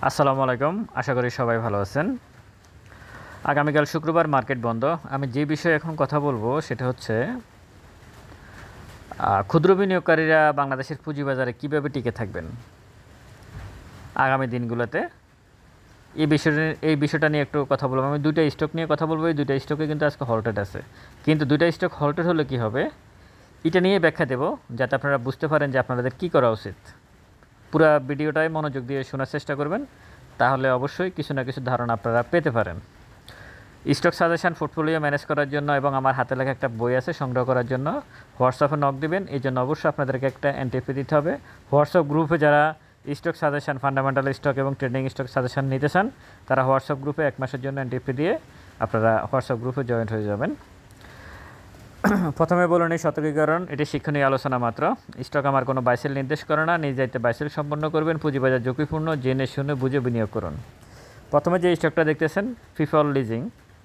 আসসালামু আলাইকুম। আশা করি সবাই ভালো আছেন। আগামীকাল শুক্রবার মার্কেট বন্ধ। আমি যে বিষয়ে এখন কথা বলবো সেটা হচ্ছে ক্ষুদ্র বিনিয়োগকারীরা বাংলাদেশের পুঁজিবাজারে কীভাবে টিকে থাকবেন আগামী দিনগুলোতে। এই বিষয়টা নিয়ে একটু কথা বলবো। আমি দুইটা স্টক নিয়ে কথা বলবো। এই দুইটা স্টকে কিন্তু আজকে হল্টেড আছে, কিন্তু দুইটা স্টক হল্টেড হলে কী হবে এটা নিয়ে ব্যাখ্যা দেব, যাতে আপনারা বুঝতে পারেন যে আপনাদের কী করা উচিত। পুরো ভিডিওটাই মনোযোগ দিয়ে শোনার চেষ্টা করবেন, তাহলে অবশ্যই কিছু না কিছু ধারণা আপনারা পেতে পারেন। স্টক সাজেশন পোর্টফোলিও ম্যানেজ করার জন্য এবং আমার হাতে লেখা একটা বই আছে সংগ্রহ করার জন্য হোয়াটসঅ্যাপে নক দিবেন। এই জন্য অবশ্যই আপনাদেরকে একটা এনটিপি দিতে হবে। হোয়াটসঅ্যাপ গ্রুপে যারা স্টক সাজেশন, ফান্ডামেন্টাল স্টক এবং ট্রেডিং স্টক সাজেশন নিতে চান, তারা হোয়াটসঅ্যাপ গ্রুপে 1 মাসের জন্য এনটিপি দিয়ে আপনারা হোয়াটসঅ্যাপ গ্রুপে জয়েন্ট হয়ে যাবেন। প্রথমে বলুন, এই সতর্কীকরণ এটি শিক্ষণীয় আলোচনা মাত্র। স্টক আমার কোনো বাইসেল নির্দেশ করে না। নিজ দায়িত্বে বাইসেল সম্পন্ন করবেন। পুঁজিবাজার ঝুঁকিপূর্ণ, জেনে শুনে বুঝে বিনিয়োগ করুন। প্রথমে যে স্টকটা দেখতেছেন পিপল লিজিং,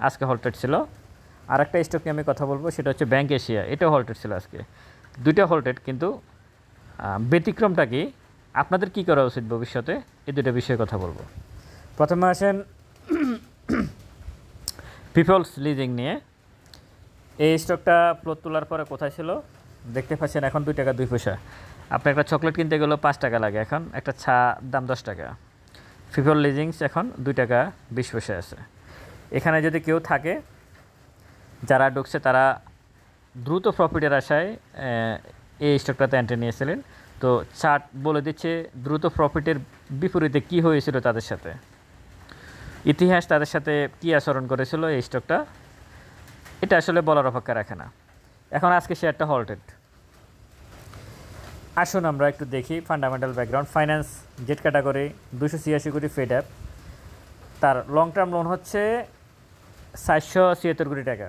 আজকে হল্টেড ছিল। আর একটা স্টক নিয়ে আমি কথা বলবো, সেটা হচ্ছে ব্যাংক এশিয়া, এটাও হল্টেড ছিল আজকে। দুইটা হল্টেড, কিন্তু ব্যতিক্রমটা কি, আপনাদের কি করা উচিত ভবিষ্যতে, এই দুটো বিষয়ে কথা বলবো। প্রথমে আসেন পিপলস লিজিং নিয়ে। এই স্টকটা ফ্লোর তোলার পরে কোথায় ছিল দেখতে পাচ্ছেন, এখন 2 টাকা 2 পয়সা। আপনি একটা চকলেট কিনতে গেলেও 5 টাকা লাগে, এখন একটা চা দাম 10 টাকা। পিপল লিজিংস এখন 2 টাকা 20 পয়সা আছে। এখানে যদি কেউ থাকে, যারা ঢুকছে তারা দ্রুত প্রফিটের আশায় এই স্টকটাতে এন্ট্রি নিয়েছিলেন। তো চার্ট বলে দিচ্ছে দ্রুত প্রফিটের বিপরীতে কি হয়েছিল তাদের সাথে, ইতিহাস তাদের সাথে কী আচরণ করেছিল এই স্টকটা, এটা আসলে বলার অপেক্ষা রাখে না। এখন আজকে শেয়ারটা হল্টেড। আসুন আমরা একটু দেখি fundamental background. Finance jet category 286 কোটি ফেড অ্যাপ, তার লং টার্ম লোন হচ্ছে 476 কোটি টাকা।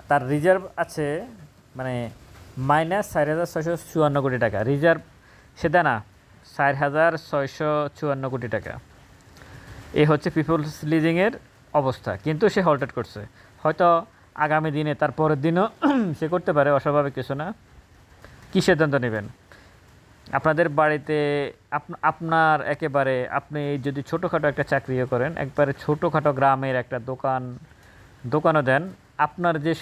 তার রিজার্ভ আছে মানে -4,654 কোটি টাকা রিজার্ভ, সেটা না 4,654 কোটি টাকা। এই হচ্ছে পিপলস লিজিংয়ের অবস্থা, কিন্তু সে হল্টেড করছে। হয়তো আগামী দিনে, তার পরের দিনও সে করতে পারে, অস্বাভাবিক কিছু না। কী সিদ্ধান্ত নেবেন আপনাদের বাড়িতে? আপনার একেবারে, আপনি যদি ছোটোখাটো একটা চাকরিও করেন, একবারে ছোটোখাটো গ্রামের একটা দোকানও দেন, আপনার যে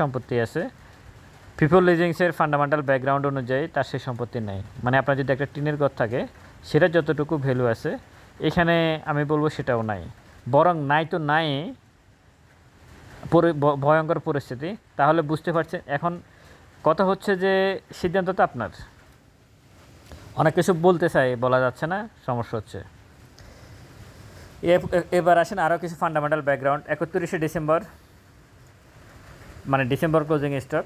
সম্পত্তি আছে পিপল লিজিংসের ফান্ডামেন্টাল ব্যাকগ্রাউন্ড অনুযায়ী তার সেই সম্পত্তি নেই। মানে আপনার যদি একটা টিনের ঘর থাকে, সেটা যতটুকু ভ্যালু আছে, এখানে আমি বলবো সেটাও নাই, বরং নাই তো নাই, ভয়ঙ্কর পরিস্থিতি। তাহলে বুঝতে পারছেন, এখন কথা হচ্ছে যে সিদ্ধান্ত তো আপনার। অনেক কিছু বলতে চাই, বলা যাচ্ছে না, সমস্যা হচ্ছে। এবার আসেন আরও কিছু ফান্ডামেন্টাল ব্যাকগ্রাউন্ড। 31শে ডিসেম্বর, মানে ডিসেম্বর ক্লোজিং স্টক,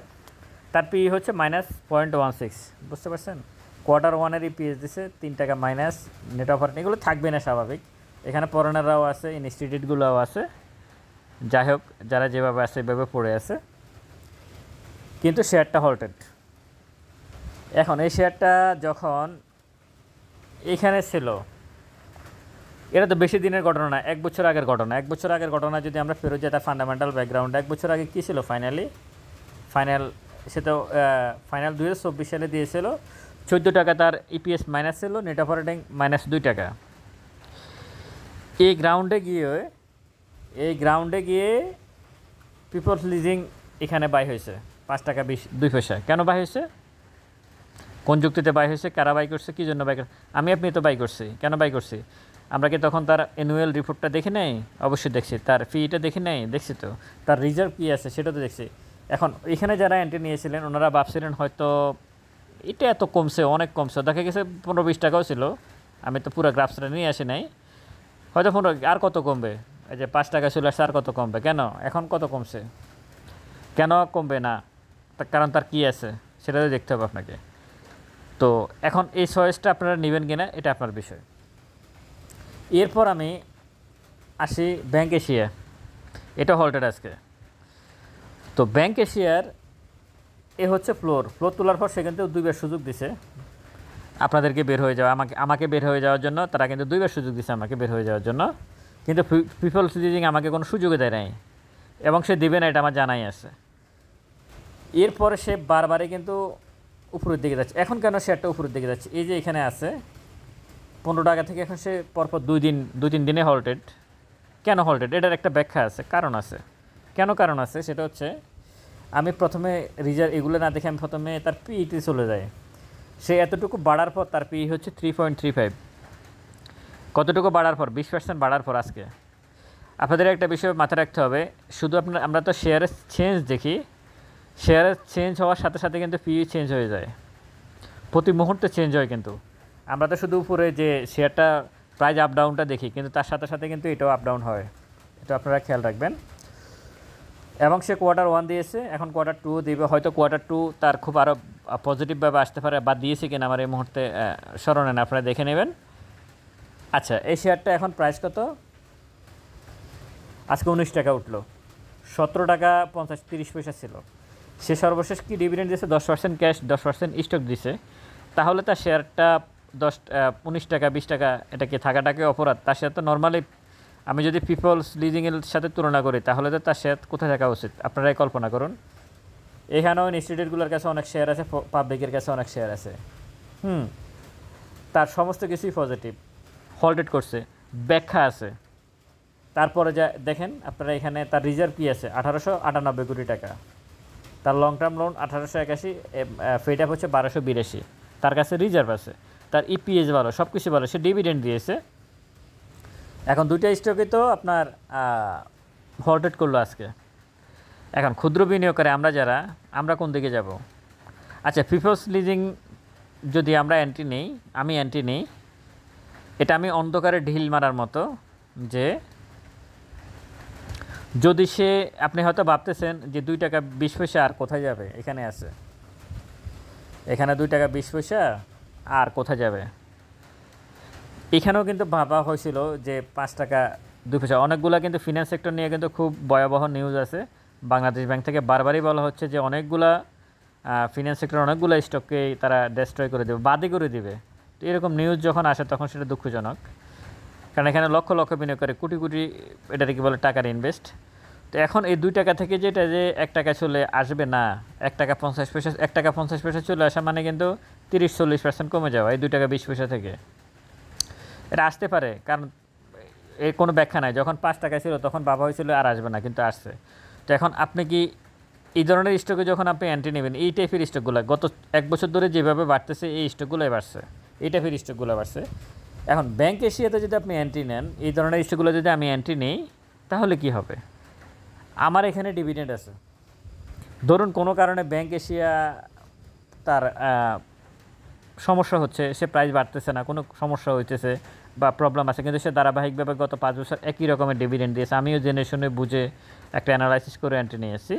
তার পি হচ্ছে -0.16, বুঝতে পারছেন। কোয়ার্টার 1-এর ইপিএস দিছে 3 টাকা মাইনাস। নেট অপারেটিং এগুলো থাকবে না, স্বাভাবিক। এখানে পড়ানোরাও আছে, ইনস্টিটিউটগুলোও আছে। যাই হোক, যারা যেভাবে আছে এভাবে পড়ে আছে, কিন্তু শেয়ারটা হল্টেড। এখন এই শেয়ারটা যখন এখানে ছিল, এটা তো বেশি দিনের ঘটনা না, 1 বছর আগের ঘটনা। 1 বছর আগের ঘটনা যদি আমরা ফেরত যাই, তার ফান্ডামেন্টাল ব্যাকগ্রাউন্ড 1 বছর আগে কী ছিল, ফাইনাল সে তো ফাইনাল 2024 সালে দিয়েছিল 14 টাকা, তার ইপিএস মাইনাস ছিল, নেট অপারেটিং -2 টাকা। এই গ্রাউন্ডে গিয়ে পিপলস লিজিং এখানে বাই হয়েছে 5 টাকা 2 পয়সা। কেন বাই হয়েছে, কোন যুক্তিতে বাই হয়েছে, কারা বাই করছে, কী জন্য বাই করছে? আপনি তো বাই করছি। কেন বাই করছি? আমরা কি তখন তার অ্যানুয়াল রিপোর্টটা দেখি নাই? অবশ্যই দেখছি। তার ফিটা দেখি নাই? দেখছি তো। তার রিজার্ভ কী আছে সেটা তো দেখছি। এখন এখানে যারা এন্ট্রি নিয়েছিলেন, ওনারা ভাবছিলেন হয়তো এটা এত কমছে, অনেক কমছে, দেখা গেছে 15-20 টাকাও ছিল। আমি তো পুরো গ্রাফসটা নিয়ে আসি নাই, হয়তো 15, আর কত কমবে? এই যে 5 টাকা ছিল, আর কত কমবে? কেন এখন কত কমছে? কেন কমবে না? কারণ তার কী আছে সেটা তো দেখতে হবে আপনাকে। তো এখন এই চয়েসটা আপনারা নেবেন কিনা, এটা আপনার বিষয়। এরপর আমি আসি ব্যাংক এশিয়া, এটা হল্টেড আজকে। তো ব্যাংক এশিয়ার এ হচ্ছে ফ্লোর তোলার পর সে কিন্তু 2বার সুযোগ দিছে আপনাদেরকে বের হয়ে যাওয়া, আমাকে বের হয়ে যাওয়ার জন্য। তারা কিন্তু 2বার সুযোগ দিছে আমাকে বের হয়ে যাওয়ার জন্য, কিন্তু পিপলস লিজিং আমাকে কোনো সুযোগই দেয় নাই, এবং সে দেবে না, এটা আমার জানাই আছে। এরপরে সে বারবারই কিন্তু উপরের দিকে যাচ্ছে। এখন কেন শেয়ারটা উপরের দিকে যাচ্ছে? এই যে এখানে আছে, 15 টাকা থেকে এখন সে পরপর 2-3 দিনে হল্টেড। কেন হল্টেড? এটার একটা ব্যাখ্যা আছে, কারণ আছে। কেন কারণ আছে সেটা হচ্ছে, আমি প্রথমে রিজার্ভ এগুলো না দেখে আমি প্রথমে তার পিইতে চলে যাই। সে এতটুকু বাড়ার পর তার পিই হচ্ছে 3.35। কতটুকু বাড়ার পর? 20% বাড়ার পর। আজকে আপনাদের একটা বিষয় মাথায় রাখতে হবে, শুধু আমরা তো শেয়ারের চেঞ্জ দেখি, শেয়ারের চেঞ্জ হওয়ার সাথে সাথে কিন্তু পিই চেঞ্জ হয়ে যায়, প্রতি মুহূর্তে চেঞ্জ হয়। কিন্তু আমরা তো শুধু উপরে যে শেয়ারটা প্রাইস আপ ডাউনটা দেখি, কিন্তু তার সাথে সাথে কিন্তু এটাও আপ ডাউন হয়, এটা আপনারা খেয়াল রাখবেন। এবং সে Q1 দিয়েছে, এখন Q2 দিবে, হয়তো Q2 তার খুব আরও পজিটিভভাবে আসতে পারে, বা দিয়েছে কিনা আমার এই মুহূর্তে স্মরণে না, আপনারা দেখে নেবেন। আচ্ছা, এই শেয়ারটা এখন প্রাইস কত? আজকে 19 টাকা উঠলো, 17 টাকা 30 পয়সা ছিল। সে সর্বশেষ কি ডিভিডেন্ড দিয়েছে? 10% ক্যাশ, 10% স্টক দিছে। তাহলে তার শেয়ারটা 19 টাকা 20 টাকা, এটা কি থাকাটাকে অপরাধ? তার শেয়ার তো নর্মালি, আমি যদি পিপলস লিজিংয়ের সাথে তুলনা করি, তাহলে তো তার শেয়ার কোথায় থাকা উচিত? আপনারাই কল্পনা করুন। এখানেও ইনস্টিটিউটগুলোর কাছে অনেক শেয়ার আছে, পাবলিকের কাছে অনেক শেয়ার আছে। তার সমস্ত কিছুই পজিটিভ, হল্টেড করছে, ব্যাখ্যা আছে। তারপরে যা দেখেন আপনারা, এখানে তার রিজার্ভ কী আছে? 1898 কোটি টাকা। তার long term loan 1881, fed up হচ্ছে 1282। তার কাছে রিজার্ভ আছে, তার ইপিএস ভালো, সব কিছু ভালো, সে ডিভিডেন্ড দিয়েছে। এখন দুইটা স্টকে তো আপনার হল্টেড করলো আজকে। এখন ক্ষুদ্র বিনিয়োগকারী আমরা কোন দিকে যাব? আচ্ছা, পিপলস লিজিং যদি আমরা অ্যান্টি নেই, আমি অ্যান্টি নেই, এটা আমি অন্ধকারে ঢিল মারার মতো। যে যদি সে, আপনি হয়তো ভাবতেছেন যে 2 টাকা 20 পয়সা আর কোথায় যাবে, এখানে আছে, এখানে 2 টাকা 20 পয়সা আর কোথায় যাবে। এখানেও কিন্তু ভাবা হয়েছিল যে 5 টাকা 2 পয়সা। অনেকগুলো কিন্তু ফিনান্স সেক্টর নিয়ে কিন্তু খুব ভয়াবহ নিউজ আছে। বাংলাদেশ ব্যাংক থেকে বারবারই বলা হচ্ছে যে অনেকগুলা ফিনান্স সেক্টর অনেকগুলো স্টককেই তারা ডেস্ট্রয় করে দেবে, বাদই করে দেবে। তো এরকম নিউজ যখন আসে তখন সেটা দুঃখজনক, কারণ এখানে লক্ষ লক্ষ বিনিয়োগ করে, কোটি কোটি, এটাকে কি বলে, টাকার ইনভেস্ট। তো এখন এই 2 টাকা থেকে যেটা যে 1 টাকা চলে আসবে না, 1 টাকা 50 পয়সা, 1 টাকা 50 পয়সা চলে আসা মানে কিন্তু 30-40% কমে যাওয়া এই 2 টাকা 20 পয়সা থেকে। এটা আসতে পারে, কারণ এর কোনো ব্যাখ্যা নাই। যখন 5 টাকা ছিল তখন ভাবা হয়েছিল আর আসবে না, কিন্তু আসছে। তো এখন আপনি কি এই ধরনের স্টকে যখন আপনি অ্যান্টি নেবেন, এই টাইপের স্টকগুলো গত 1 বছর ধরে যেভাবে বাড়তেছে, এই স্টকগুলোই বাড়ছে, এই টাইপের স্টকগুলো বাড়ছে। এখন ব্যাংক এশিয়াতে যদি আপনি অ্যান্টি নেন, এই ধরনের স্টকগুলো যদি আমি অ্যান্টি নেই, তাহলে কি হবে? আমার এখানে ডিভিডেন্ড আছে, ধরুন কোনো কারণে ব্যাংক এশিয়া তার সমস্যা হচ্ছে, সে প্রাইস বাড়তেছে না, কোনো সমস্যা হইতেছে বা প্রবলেম আছে, কিন্তু সে ধারাবাহিকভাবে গত 5 বছর একই রকমের ডিভিডেন্ড দিয়েছে। আমিও জেনে শুনে বুঝে একটা অ্যানালাইসিস করে এন্ট্রি নিয়েছি।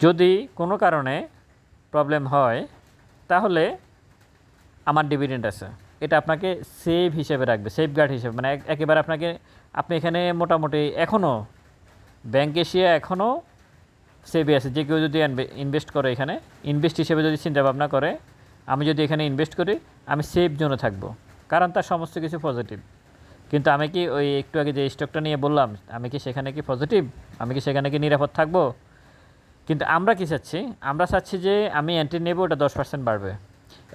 যদি কোনো কারণে প্রবলেম হয়, তাহলে আমার ডিভিডেন্ড আছে, এটা আপনাকে সেভ হিসেবে রাখবে, সেফগার্ড হিসেবে, মানে একেবারে আপনি এখানে মোটামুটি এখনও ব্যাংক এশিয়া এখনও সেভে আছে। যে কেউ যদি ইনভেস্ট করে, এখানে ইনভেস্ট হিসেবে যদি চিন্তা ভাবনা করে, আমি যদি এখানে ইনভেস্ট করি, আমি সেফ জোনে থাকবো, কারণ তার সমস্ত কিছু পজিটিভ। কিন্তু আমি কি ওই একটু আগে যে স্টকটা নিয়ে বললাম, আমি কি সেখানে কি পজিটিভ? আমি কি সেখানে কি নিরাপদ থাকবো? কিন্তু আমরা কি চাচ্ছি? আমরা চাচ্ছি যে আমি এন্ট্রি নেব, ওটা 10% বাড়বে।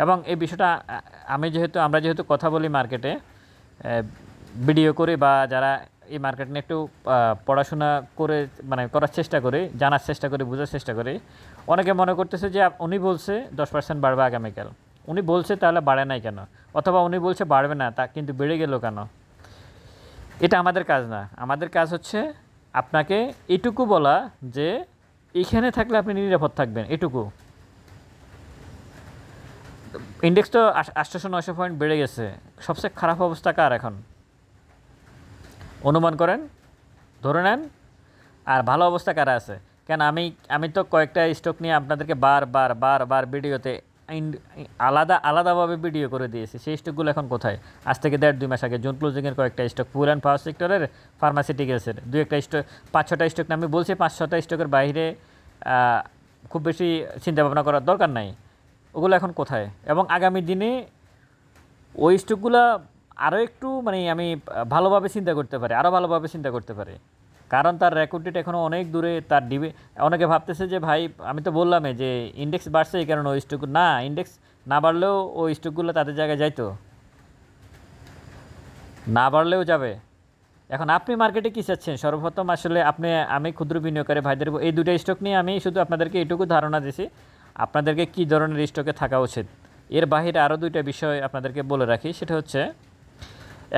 এবং এই বিষয়টা আমরা যেহেতু কথা বলি মার্কেটে, ভিডিও করি, বা যারা এই মার্কেট নিয়ে একটু পড়াশোনা করে, মানে করার চেষ্টা করি, জানার চেষ্টা করি, বোঝার চেষ্টা করি, অনেকে মনে করতেছে যে উনি বলছে 10% বাড়বে আগামীকাল, উনি বলছে তাহলে বাড়ে নাই কেন, অথবা উনি বলছে বাড়বে না, তা কিন্তু বেড়ে গেল কেন। এটা আমাদের কাজ না। আমাদের কাজ হচ্ছে আপনাকে এটুকু বলা যে এখানে থাকলে আপনি নিরাপদ থাকবেন, এটুকু। ইন্ডেক্স তো 800-900 পয়েন্ট বেড়ে গেছে, সবচেয়ে খারাপ অবস্থা কার এখন অনুমান করেন, ধরে নেন। আর ভালো অবস্থা কারা আছে? কেন আমি তো কয়েকটা স্টক নিয়ে আপনাদেরকে বার ভিডিওতে আলাদাভাবে ভিডিও করে দিয়েছি। সেই স্টকগুলো এখন কোথায়? আজ থেকে 1.5-2 মাস আগে জোন ক্লোজিংয়ের কয়েকটা স্টক, ফুল অ্যান্ড পাওয়ার সেক্টরের, ফার্মাসিউটিক্যালসের 2-1টা স্টক, 5-6টা স্টক না, আমি বলছি 5-6টা স্টকের বাইরে খুব বেশি চিন্তাভাবনা করার দরকার নাই। ওগুলো এখন কোথায়? এবং আগামী দিনে ওই স্টকগুলো আরও একটু, মানে আমি ভালোভাবে চিন্তা করতে পারি, আরও ভালোভাবে চিন্তা করতে পারি, কারণ তার রেকর্ড ডেট এখনও অনেক দূরে। অনেকে ভাবতেছে যে ভাই, আমি তো বললামই যে ইন্ডেক্স বাড়ছে, এই কারণে ওই স্টক না, ইন্ডেক্স না বাড়লেও ওই স্টকগুলো তাদের জায়গায় যাইতো। না বাড়লেও যাবে। এখন আপনি মার্কেটে কী চাচ্ছেন? সর্বপ্রথম আসলে আমি ক্ষুদ্র বিনিয়োগকারী ভাইদের এই দুটো স্টক নিয়ে আমি শুধু আপনাদেরকে এটুকু ধারণা দিছি আপনাদেরকে কী ধরনের স্টকে থাকা উচিত। এর বাহিরে আরও দুইটা বিষয় আপনাদেরকে বলে রাখি, সেটা হচ্ছে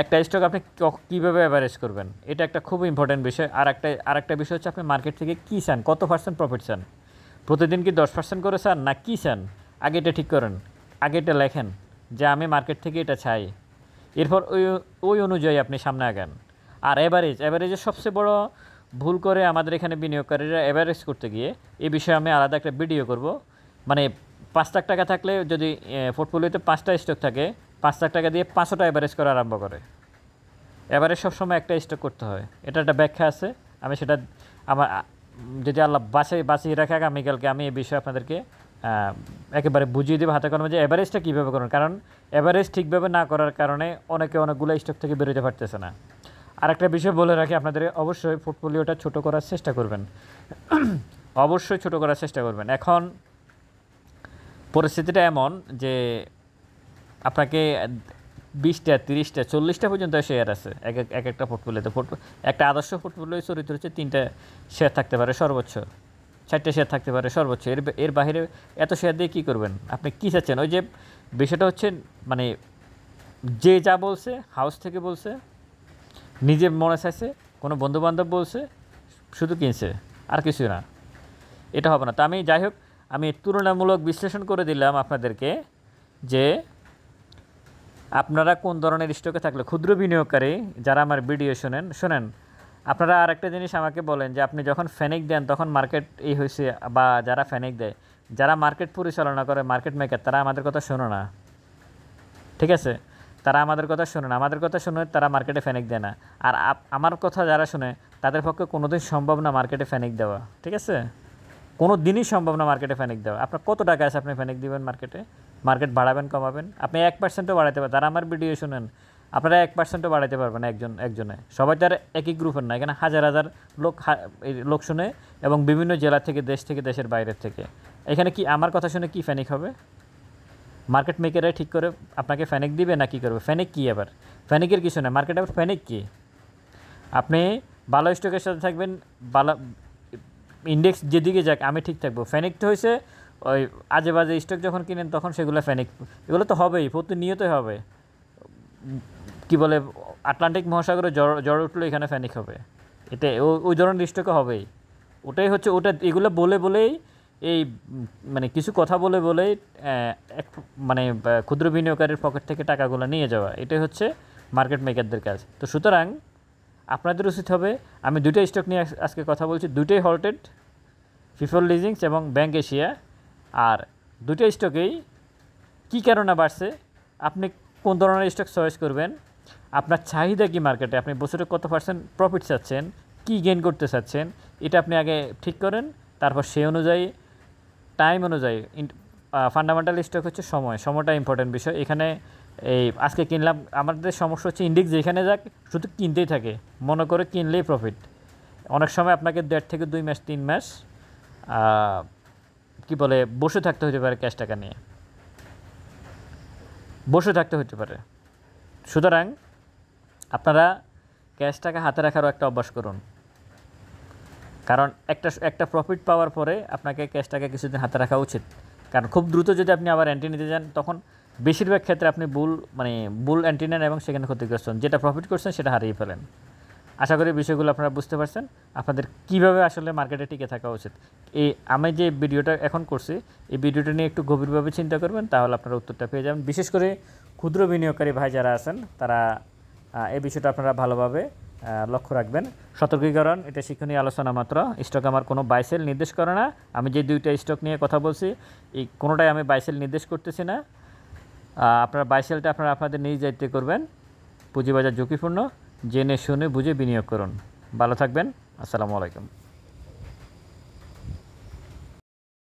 একটা স্টক আপনি কীভাবে অ্যাভারেজ করবেন, এটা একটা খুব ইম্পর্ট্যান্ট বিষয়। আর একটা বিষয় হচ্ছে আপনি মার্কেট থেকে কী চান, কত পার্সেন্ট প্রফিট চান, প্রতিদিন কি 10% করে চান না কী চান, আগে এটা ঠিক করেন, আগে এটা লেখেন যে আমি মার্কেট থেকে এটা চাই। এরপর ওই অনুযায়ী আপনি সামনে আগান। আর অ্যাভারেজের সবচেয়ে বড় ভুল করে আমাদের এখানে বিনিয়োগকারীরা অ্যাভারেজ করতে গিয়ে, এই বিষয়ে আমি আলাদা একটা ভিডিও করব। মানে 5 লাখ টাকা থাকলে যদি পোর্টফোলিওতে 5টা স্টক থাকে, 5 লাখ টাকা দিয়ে 500টা অ্যাভারেজ করা আরম্ভ করে। অ্যাভারেজ সবসময় একটা স্টক করতে হয়, এটা একটা ব্যাখ্যা আছে। আমি সেটা আমার যদি আল্লাহ বাঁচিয়ে রাখে আগামীকালকে আমি এই বিষয়ে আপনাদেরকে একেবারে বুঝিয়ে দেবো হাতে কলমে যে অ্যাভারেজটা কীভাবে করুন। কারণ অ্যাভারেজ ঠিকভাবে না করার কারণে অনেকগুলো স্টক থেকে বেরোতে পারতেছে না। আরেকটা বিষয় বলে রাখি আপনাদের, অবশ্যই পোর্টফোলিওটা ছোটো করার চেষ্টা করবেন, অবশ্যই ছোটো করার চেষ্টা করবেন। এখন পরিস্থিতিটা এমন যে আপনাকে 20টা 30টা 40টা পর্যন্ত শেয়ার আছে এক একটা পোর্টফোলিওতে। একটা আদর্শ পোর্টফোলিও চরিত্র হচ্ছে 3টা শেয়ার থাকতে পারে সর্বোচ্চ, 4টে শেয়ার থাকতে পারে সর্বোচ্চ। এর বাইরে এত শেয়ার দিয়ে কী করবেন? আপনি কী চাচ্ছেন? ওই যে বিষয়টা হচ্ছে মানে যে যা বলছে, হাউস থেকে বলছে, নিজে মনে চাইছে, কোনো বন্ধুবান্ধব বলছে, শুধু কিনছে, আর কিছু না, এটা হবে না। তো যাই হোক, আমি তুলনামূলক বিশ্লেষণ করে দিলাম আপনাদেরকে যে আপনারা কোন ধরনের স্টকে থাকলে ক্ষুদ্র বিনিয়োগকারী যারা আমার ভিডিও শোনেন, আপনারা আরেকটা জিনিস আমাকে বলেন যে আপনি যখন ফ্যানিক দেন তখন মার্কেট এই হয়েছে, বা যারা ফ্যানিক দেয়, যারা মার্কেট পরিচালনা করে, মার্কেট মেকার, তারা আমাদের কথা শোনো না, ঠিক আছে? তারা আমাদের কথা শোনে না, আমাদের কথা শুনে তারা মার্কেটে ফ্যানিক দেয় না। আর আমার কথা যারা শুনে তাদের পক্ষে কোনোদিন সম্ভব না মার্কেটে ফ্যানিক দেওয়া, ঠিক আছে? কোনো দিনই সম্ভব না মার্কেটে ফ্যানিক দেওয়া। আপনার কত টাকা আছে আপনি ফ্যানিক দিবেন মার্কেটে? মার্কেট বাড়াবেন কমাবেন? আপনি 1%ও বাড়াতে পারেন। তারা আমার ভিডিও শুনেন, আপনারা 1%ও বাড়াতে পারবেন না একজনে। সবাই তার একই গ্রুপের না, এখানে হাজার লোক শুনে, এবং বিভিন্ন জেলা থেকে, দেশের বাইরের থেকে। এখানে কি আমার কথা শুনে কি ফ্যানিক হবে? মার্কেট মেকাররাই ঠিক করে আপনাকে ফ্যানিক দিবে না কি করবে? ফ্যানিক কী আবার? ফ্যানিকের কিছু না, মার্কেট আবার ফ্যানিক কী? আপনি ভালো স্টকের সাথে থাকবেন, ভালো ইন্ডেক্স যেদিকে যাক আমি ঠিক থাকবো। ফ্যানিক তো হয়েছে ওই আজে বাজে স্টক যখন কিনেন তখন সেগুলো ফ্যানিক, এগুলো তো হবেই, প্রতিনিয়তই হবে। কি বলে, আটলান্টিক মহাসাগরে জ্বর উঠলো, এখানে ফ্যানিক হবে। এটা ওই ধরনের স্টকে হবেই। ওটাই হচ্ছে এগুলো বলেই এই মানে কিছু কথা বলেই মানে ক্ষুদ্র বিনিয়োগকারীর পকেট থেকে টাকাগুলো নিয়ে যাওয়া, এটাই হচ্ছে মার্কেট মেকারদের কাজ। তো সুতরাং আপনাদের উচিত হবে, আমি 2টা স্টক নিয়ে আজকে কথা বলছি, 2টাই হল্টেড, ফিফল লিজিংস এবং ব্যাংক এশিয়া। আর 2টা স্টকেই কী কারণে বাড়ছে, আপনি কোন ধরনের স্টক চয়েস করবেন, আপনার চাহিদা কি মার্কেটে, আপনি বছরে কত পার্সেন্ট প্রফিট চাচ্ছেন, কী গেইন করতে চাচ্ছেন, এটা আপনি আগে ঠিক করেন। তারপর সেই অনুযায়ী টাইম অনুযায়ী ফান্ডামেন্টাল স্টক হচ্ছে সময়টা ইম্পর্টেন্ট বিষয়। এখানে এই আজকে কিনলাম, আমাদের সমস্যা হচ্ছে ইন্ডেক্স যেখানে যাক শুধু কিনতেই থাকে, মনে করে কিনলেই প্রফিট। অনেক সময় আপনাকে 1.5 থেকে 2 মাস 3 মাস কি বলে বসে থাকতে হতে পারে, ক্যাশ টাকা নিয়ে বসে থাকতে হতে পারে। সুতরাং আপনারা ক্যাশ টাকা হাতে রাখারও একটা অভ্যাস করুন, কারণ একটা প্রফিট পাওয়ার পরে আপনাকে ক্যাশ টাকা কিছুদিন হাতে রাখা উচিত। কারণ খুব দ্রুত যদি আপনি আবার এন্ট্রি নিতে যান, তখন বেশিরভাগ ক্ষেত্রে আপনি বুল এন্ট্রি নেন এবং সেখানে ক্ষতিগ্রস্ত হন, যেটা প্রফিট করছেন সেটা হারিয়ে ফেলেন। আশা করি বিষয়গুলো আপনারা বুঝতে পারছেন, আপনাদের কীভাবে আসলে মার্কেটে টিকে থাকা উচিত। আমি যে ভিডিওটা এখন করছি, এই ভিডিওটা নিয়ে একটু গভীরভাবে চিন্তা করবেন, তাহলে আপনারা উত্তরটা পেয়ে যাবেন। বিশেষ করে ক্ষুদ্র বিনিয়োগকারী ভাই যারা আছেন, তারা এই বিষয়টা আপনারা ভালোভাবে লক্ষ্য রাখবেন। সতর্কীকরণ, এটা শিক্ষণীয় আলোচনা মাত্র। স্টক আমার কোনো বাইসেল নির্দেশ করে না। আমি যে 2টা স্টক নিয়ে কথা বলছি, এই কোনোটাই আমি বাইসেল নির্দেশ করতেছি না। আপনারা বাইসেলটা আপনাদের নিজ দায়িত্বে করবেন। পুঁজিবাজার ঝুঁকিপূর্ণ, জেনে শুনে বুঝে বিনিয়োগ করুন। ভালো থাকবেন। আসসালামু আলাইকুম।